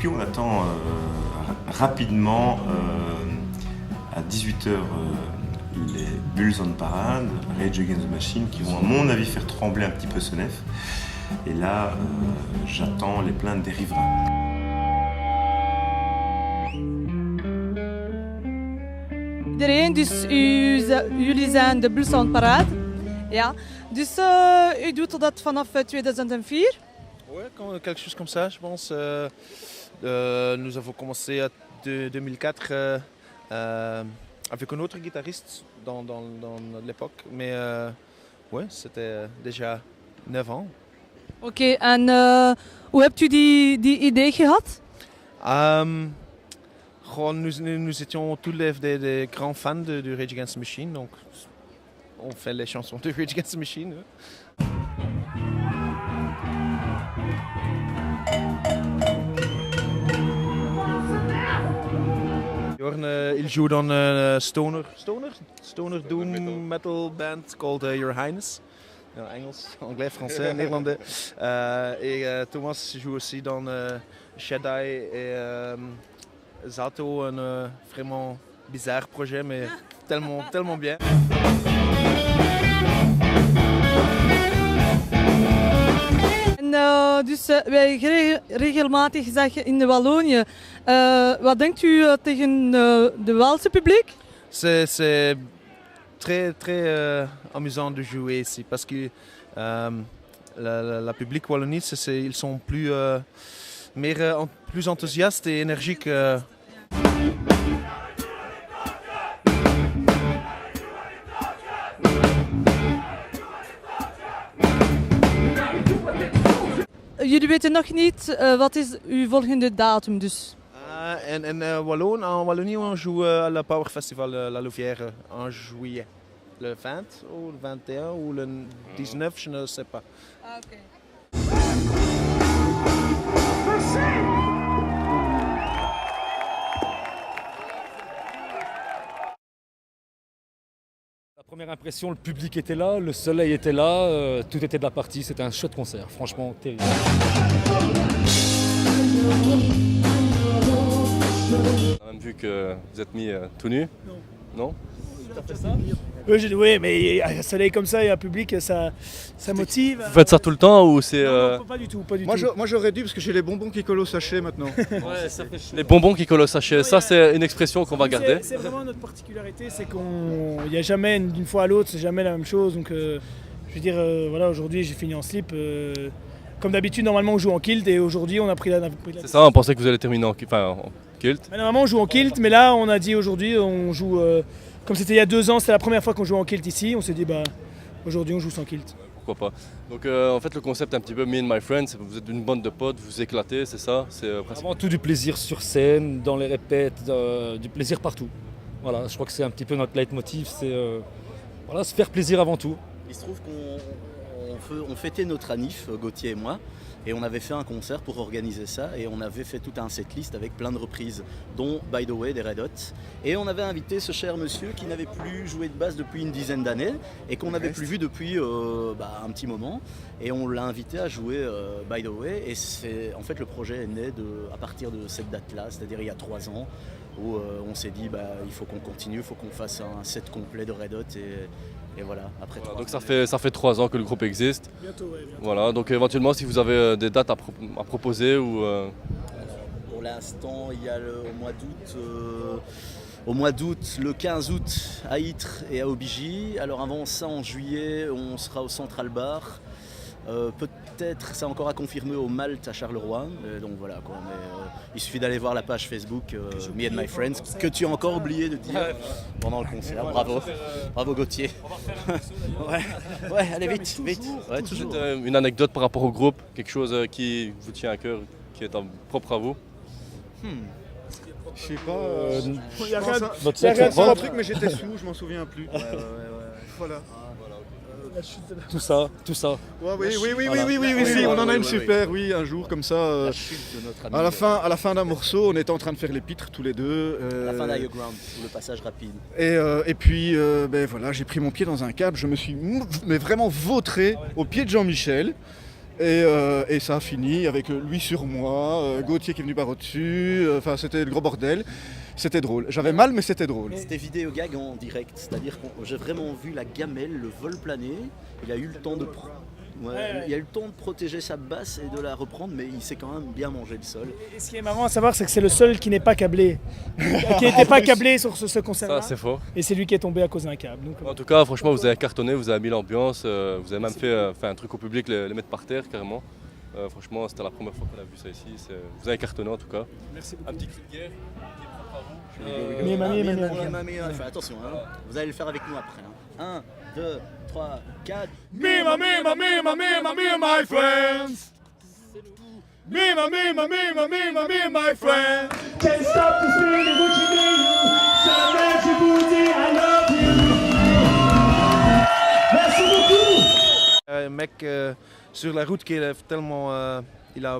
puis on attend rapidement à 18h les Bulls on Parade, Rage Against the Machine, qui vont à mon avis faire trembler un petit peu ce nef. Et là, j'attends les plaintes des riverains. Iedereen, dus jullie zijn de Bulls on Parade. Ja. Dus u doet dat vanaf 2004? Ouais, quelque chose comme ça, je pense. Nous avons commencé en 2004 avec un autre guitariste dans l'époque. Mais ouais, c'était déjà 9 ans. Oké, en hoe hebt u die idee gehad? Nous étions tous des grands fans de Rage Against the Machine, donc on fait les chansons de Rage Against the Machine. Jorn, il joue dans een stoner doom metal band called Your Highness. Engels, anglais, français, néerlandais. Et Thomas joue aussi dans Shaddai et Zato, un vraiment bizarre projet, mais tellement bien. En dus wij regelmatig zeggen in Wallonië. Wat denkt u tegen de Waalse publiek? C'est très amusant de jouer ici parce que la public walloniste, ils sont plus enthousiastes et énergiques. Jullie weten nog niet wat is uw volgende datum dus? En en Wallonie, on joue à la Power Festival La Louvière en juillet. Le 20 ou le 21 ou le 19, je ne sais pas. Ah, okay. La première impression, le public était là, le soleil était là, tout était de la partie, c'était un chouette concert, franchement terrible. On a même vu que vous êtes mis tout nu. Non. Oui, mais un soleil comme ça et un public, ça motive. Vous faites ça tout le temps ou c'est... Non, pas du tout. Moi j'aurais dû parce que j'ai les bonbons qui collent au sachet maintenant. Ouais, ça fait chier. Les bonbons qui collent au sachet, ça c'est une expression qu'on va garder. C'est vraiment notre particularité, c'est qu'il n'y a jamais d'une fois à l'autre, c'est jamais la même chose. Donc je veux dire, voilà, aujourd'hui j'ai fini en slip. Comme d'habitude, normalement on joue en kilt et aujourd'hui on a pris la... C'est ça, on pensait que vous allez terminer en kilt. Mais normalement on joue en kilt, mais là on a dit aujourd'hui on joue... Comme c'était il y a 2 ans, c'était la première fois qu'on jouait en kilt ici, on s'est dit aujourd'hui on joue sans kilt. Pourquoi pas. Donc en fait le concept est un petit peu Me and My Friends, vous êtes une bande de potes, vous éclatez, c'est ça, c'est Avant tout du plaisir sur scène, dans les répètes, du plaisir partout. Voilà, je crois que c'est un petit peu notre leitmotiv, c'est voilà, se faire plaisir avant tout. Il se trouve qu'on fêtait notre anniv, Gauthier et moi, et on avait fait un concert pour organiser ça, et on avait fait tout un setlist avec plein de reprises, dont By the Way des Red Hot. Et on avait invité ce cher monsieur qui n'avait plus joué de basse depuis une dizaine d'années, et qu'on n'avait plus vu depuis un petit moment. Et on l'a invité à jouer By the Way, et en fait le projet est né à partir de cette date-là, c'est-à-dire il y a 3 ans, où on s'est dit il faut qu'on continue, il faut qu'on fasse un set complet de Red Hot. Et voilà, après voilà, donc ça fait 3 ans que le groupe existe. Bientôt, ouais. Bientôt. Voilà, donc éventuellement si vous avez des dates à proposer ou... Pour l'instant, il y a au mois d'août, le 15 août à Ytre et à Aubigny. Alors avant ça, en juillet, on sera au Central Bar. Peut-être, c'est encore à confirmer, au Malte à Charleroi. Donc voilà, quoi. Il suffit d'aller voir la page Facebook Me and My Friends, que tu as encore oublié de dire pendant le concert. Bravo Gauthier. Ouais, allez vite. Ouais, toujours. Une anecdote par rapport au groupe, quelque chose qui vous tient à cœur, qui est propre à vous. Je sais pas. Il y a rien C'est un truc, mais j'étais sous, je m'en souviens plus. Ouais. Voilà. Tout ça. Oui, on en a une super, oui, un jour comme ça. À la fin d'un morceau, on était en train de faire les pitres tous les deux. À la fin d'Higher Ground, le passage rapide. Et puis, voilà, j'ai pris mon pied dans un câble, je me suis vraiment vautré au pied de Jean-Michel. Et ça a fini avec lui sur moi, Gauthier qui est venu par au-dessus, enfin c'était le gros bordel. C'était drôle. J'avais mal, mais c'était drôle. C'était vidéo gag en direct, c'est-à-dire que j'ai vraiment vu la gamelle, le vol planer. Il a eu le temps de il a eu le temps de protéger sa basse et de la reprendre, mais il s'est quand même bien mangé le sol. Et ce qui est marrant à savoir, c'est que c'est le seul qui n'est pas câblé, qui n'était pas câblé sur ce concert-là. Ça, c'est fort. Et c'est lui qui est tombé à cause d'un câble. Donc, En tout cas, franchement, vous avez cartonné, vous avez mis l'ambiance, vous avez même fait un truc au public, les mettre par terre carrément. Franchement, c'était la première fois qu'on a vu ça ici. Vous avez cartonné en tout cas. Merci beaucoup. Un petit cri de guerre. Enfin, attention, hein. Vous allez le faire avec nous après. 1, 2, 3, 4. Mima, mima, mima, mima, mima, my friends. Mima, mima, mima, mima, mima, my friends. Can't stop the feeling what you do. Jamais je vous dis I love you. Merci beaucoup. Un mec sur la route qui est tellement... il a